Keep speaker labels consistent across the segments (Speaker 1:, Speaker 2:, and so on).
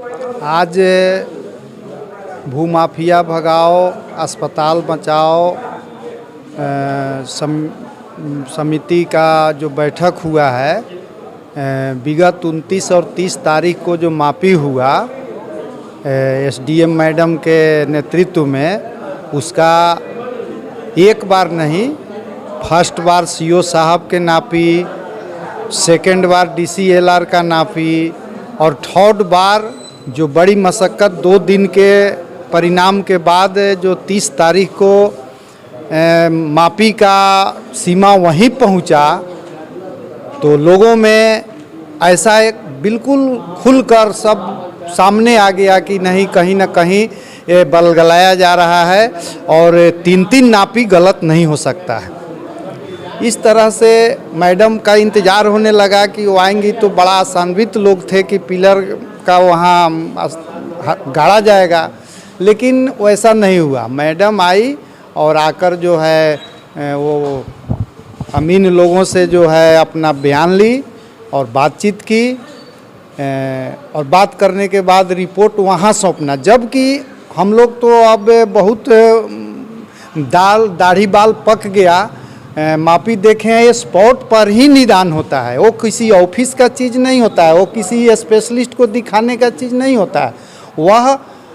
Speaker 1: आज भूमाफिया भगाओ, अस्पताल बचाओ समिति का जो बैठक हुआ है, विगत 29 और 30 तारीख को जो मापी हुआ एसडीएम मैडम के नेतृत्व में, उसका एक बार नहीं, फर्स्ट बार सीओ साहब के नापी, सेकेंड बार डीसीएलआर का नापी और थर्ड बार जो बड़ी मशक्क़त 2 दिन के परिणाम के बाद जो 30 तारीख को मापी का सीमा वहीं पहुंचा, तो लोगों में ऐसा एक बिल्कुल खुलकर सब सामने आ गया कि नहीं, कहीं ना कहीं ये बलगलाया जा रहा है और 3-3 नापी गलत नहीं हो सकता है। इस तरह से मैडम का इंतज़ार होने लगा कि वो आएंगी, तो बड़ा आशान्वित लोग थे कि पिलर का वहाँ गाड़ा जाएगा, लेकिन वैसा नहीं हुआ। मैडम आई और आकर जो है वो अमीन लोगों से जो है अपना बयान ली और बातचीत की, और बात करने के बाद रिपोर्ट वहाँ सौंपना। जबकि हम लोग तो अब बहुत दाढ़ी बाल पक गया, मापी देखें, ये स्पॉट पर ही निदान होता है। वो किसी ऑफिस का चीज़ नहीं होता है, वो किसी स्पेशलिस्ट को दिखाने का चीज़ नहीं होता है।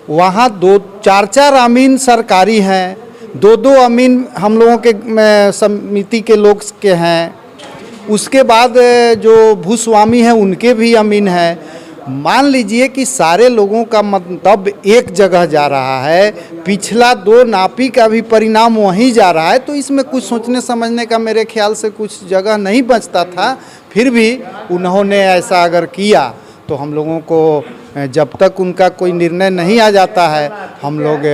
Speaker 1: वहाँ 2-4 अमीन सरकारी हैं, 2 अमीन हम लोगों के समिति के लोग के हैं, उसके बाद जो भूस्वामी हैं उनके भी अमीन हैं। मान लीजिए कि सारे लोगों का मतलब एक जगह जा रहा है, पिछला 2 नापी का भी परिणाम वहीं जा रहा है, तो इसमें कुछ सोचने समझने का मेरे ख्याल से कुछ जगह नहीं बचता था। फिर भी उन्होंने ऐसा अगर किया तो हम लोगों को जब तक उनका कोई निर्णय नहीं आ जाता है, हम लोग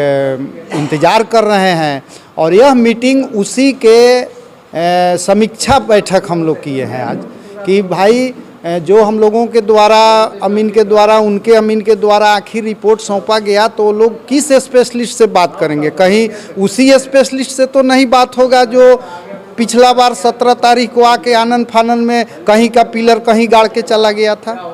Speaker 1: इंतज़ार कर रहे हैं। और यह मीटिंग उसी के समीक्षा बैठक हम लोग किए हैं आज, कि भाई जो हम लोगों के द्वारा अमीन के द्वारा उनके अमीन के द्वारा आखिर रिपोर्ट सौंपा गया, तो लोग किस स्पेशलिस्ट से बात करेंगे? कहीं उसी स्पेशलिस्ट से तो नहीं बात होगा जो पिछला बार 17 तारीख को आके आनंद फानन में कहीं का पिलर कहीं गाड़ के चला गया था।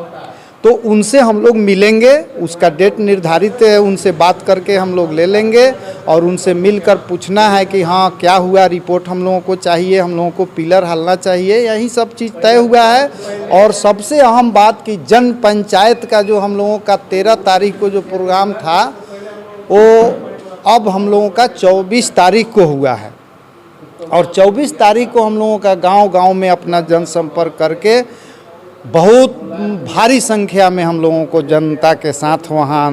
Speaker 1: तो उनसे हम लोग मिलेंगे, उसका डेट निर्धारित है, उनसे बात करके हम लोग ले लेंगे और उनसे मिलकर पूछना है कि हाँ क्या हुआ, रिपोर्ट हम लोगों को चाहिए, हम लोगों को पिलर हलना चाहिए, यही सब चीज़ तय हुआ है। और सबसे अहम बात कि जन पंचायत का जो हम लोगों का 13 तारीख को जो प्रोग्राम था, वो अब हम लोगों का 24 तारीख को हुआ है। और 24 तारीख को हम लोगों का गाँव-गाँव में अपना जनसंपर्क करके बहुत भारी संख्या में हम लोगों को जनता के साथ वहाँ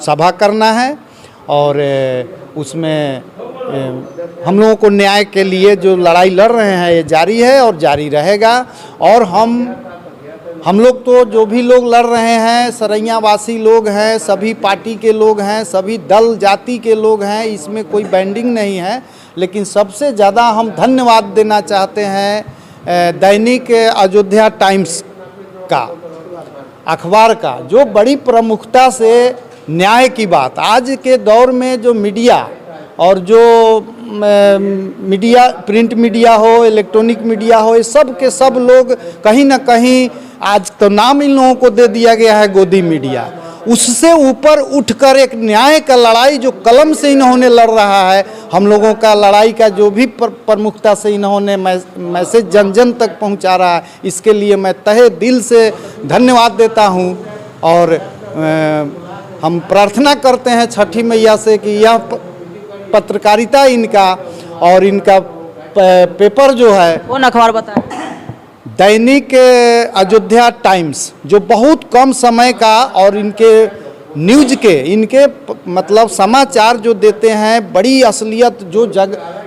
Speaker 1: सभा करना है। और उसमें हम लोगों को न्याय के लिए जो लड़ाई लड़ रहे हैं ये जारी है और जारी रहेगा। और हम लोग तो जो भी लोग लड़ रहे हैं, सरैया वासी लोग हैं, सभी पार्टी के लोग हैं, सभी दल जाति के लोग हैं, इसमें कोई बैंडिंग नहीं है। लेकिन सबसे ज़्यादा हम धन्यवाद देना चाहते हैं दैनिक अयोध्या टाइम्स का, अखबार का, जो बड़ी प्रमुखता से न्याय की बात आज के दौर में जो मीडिया और जो मीडिया, प्रिंट मीडिया हो, इलेक्ट्रॉनिक मीडिया हो, ये सब के सब लोग कहीं ना कहीं आज तो नाम इन लोगों को दे दिया गया है गोदी मीडिया। उससे ऊपर उठकर एक न्याय का लड़ाई जो कलम से इन्होंने लड़ रहा है, हम लोगों का लड़ाई का जो भी प्रमुखता से इन्होंने मैसेज जन जन तक पहुंचा रहा है, इसके लिए मैं तहे दिल से धन्यवाद देता हूं। और हम प्रार्थना करते हैं छठी मैया से कि यह पत्रकारिता इनका और इनका पेपर जो है,
Speaker 2: कौन अखबार बताएं?
Speaker 1: दैनिक अयोध्या टाइम्स, जो बहुत कम समय का और इनके न्यूज़ के, इनके मतलब समाचार जो देते हैं, बड़ी असलियत जो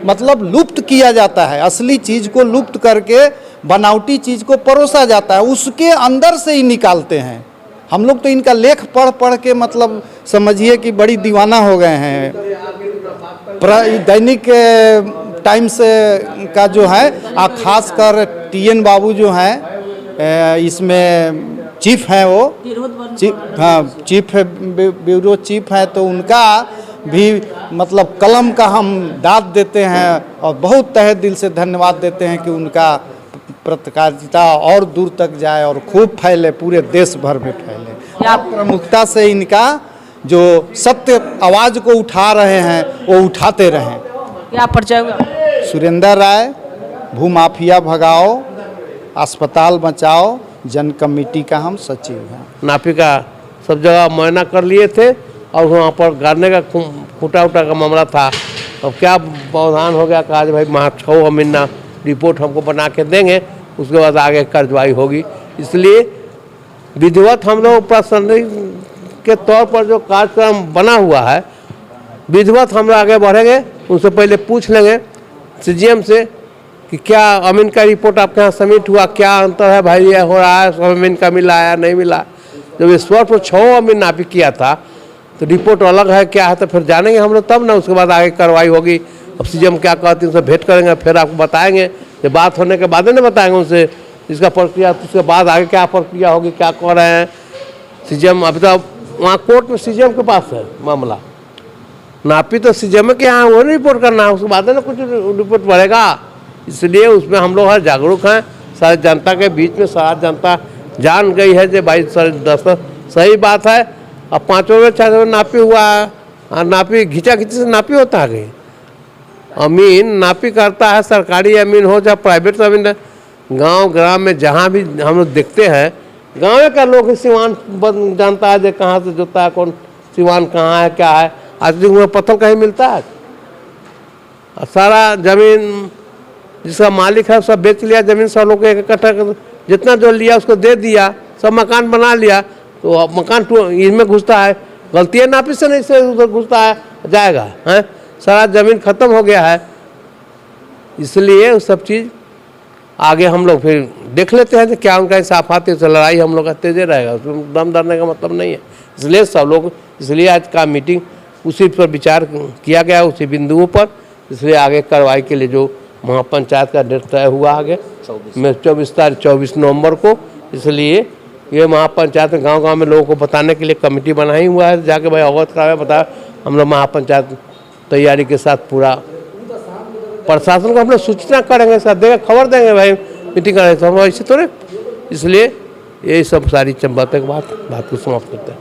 Speaker 1: मतलब लुप्त किया जाता है, असली चीज़ को लुप्त करके बनावटी चीज़ को परोसा जाता है, उसके अंदर से ही निकालते हैं। हम लोग तो इनका लेख पढ़ पढ़ के मतलब समझिए कि बड़ी दीवाना हो गए हैं। दैनिक टाइम्स का जो है, खास कर TN बाबू जो हैं, इसमें चीफ हैं, वो चीफ ब्यूरो चीफ है, तो उनका भी मतलब कलम का हम दाद देते हैं और बहुत तहे दिल से धन्यवाद देते हैं कि उनका पत्रकारिता और दूर तक जाए और खूब फैले, पूरे देश भर में फैले।
Speaker 2: या
Speaker 1: प्रमुखता से इनका जो सत्य आवाज़ को उठा रहे हैं वो उठाते रहें।
Speaker 2: क्या परिचय हुआ?
Speaker 1: सुरेंद्र राय, भूमाफिया भगाओ, अस्पताल बचाओ जन कमेटी का हम सचिव हैं।
Speaker 3: नापी का सब जगह मुआयना कर लिए थे और वहाँ पर गाड़ने का खूटा उटा का मामला था। अब क्या प्रावधान हो गया, कहा भाई 6 महीना रिपोर्ट हमको बना के देंगे, उसके बाद आगे कार्रवाई होगी। इसलिए विधिवत हम लोग प्रासंगिक के तौर पर जो कार्यक्रम बना हुआ है, विधिवत हम लोग आगे बढ़ेंगे। उनसे पहले पूछ लेंगे सीजीएम से कि क्या अमीन का रिपोर्ट आपके यहाँ सबमिट हुआ, क्या अंतर है भाई, ये हो रहा है, अमीन का मिला या नहीं मिला। जब इस वक्त पर 6 अमीन नापी किया था तो रिपोर्ट अलग है क्या है, तो फिर जानेंगे हम लोग तब ना, उसके बाद आगे कार्रवाई होगी। अब सीजीएम क्या कहते हैं उनसे भेंट करेंगे, फिर आपको बताएंगे। ये बात होने के बाद नहीं बताएंगे उनसे इसका प्रक्रिया, तो उसके बाद आगे क्या प्रक्रिया होगी, क्या कर रहे हैं सीजीएम। अभी तो वहाँ कोर्ट में सीजीएम के पास है मामला, नापी तो सीजीएम के यहाँ वो नहीं रिपोर्ट करना है, उसके बाद ना कुछ रिपोर्ट बढ़ेगा। इसलिए उसमें हम लोग हर जागरूक हैं, सारी जनता के बीच में सारा जनता जान गई है कि भाई सही बात है। अब 5वें में 6वें नापी हुआ है, और नापी घिंचा खिंची से नापी होता है। अमीन नापी करता है, सरकारी अमीन हो चाहे प्राइवेट अमीन, गांव ग्राम में जहां भी हम लोग देखते हैं, गाँव का लोग सिवान जानता है जो कहाँ से जोता है, कौन सिवान कहाँ है क्या है। आज में पत्थर कहीं मिलता है, सारा जमीन जिसका मालिक है सब बेच लिया, जमीन सब लोग 1 इकट्ठा जितना जो लिया उसको दे दिया, सब मकान बना लिया। तो अब मकान इसमें घुसता है, गलती है नापी से नहीं, से उधर घुसता है जाएगा हैं, सारा ज़मीन ख़त्म हो गया है। इसलिए वो सब चीज़ आगे हम लोग फिर देख लेते हैं कि क्या उनका इंसाफ आती है, तो लड़ाई हम लोग का तेजे रहेगा, उसमें दम धरने का मतलब नहीं है। इसलिए सब लोग, इसलिए आज का मीटिंग उसी पर विचार किया गया, उसी बिंदुओं पर। इसलिए आगे कार्रवाई के लिए जो महापंचायत का डेट तय हुआ आगे 24 नवंबर को, इसलिए ये महापंचायत में गांव-गांव में लोगों को बताने के लिए कमेटी बनाई हुआ है, जाके भाई अवगत करावे, बताया। हम लोग महापंचायत तैयारी के साथ पूरा प्रशासन को हम लोग सूचना करेंगे, साथ देंगे, खबर देंगे भाई मीटिंग करें तो हम ऐसे थोड़े। इसलिए यही सब सारी बातें बात को समाप्त करते हैं।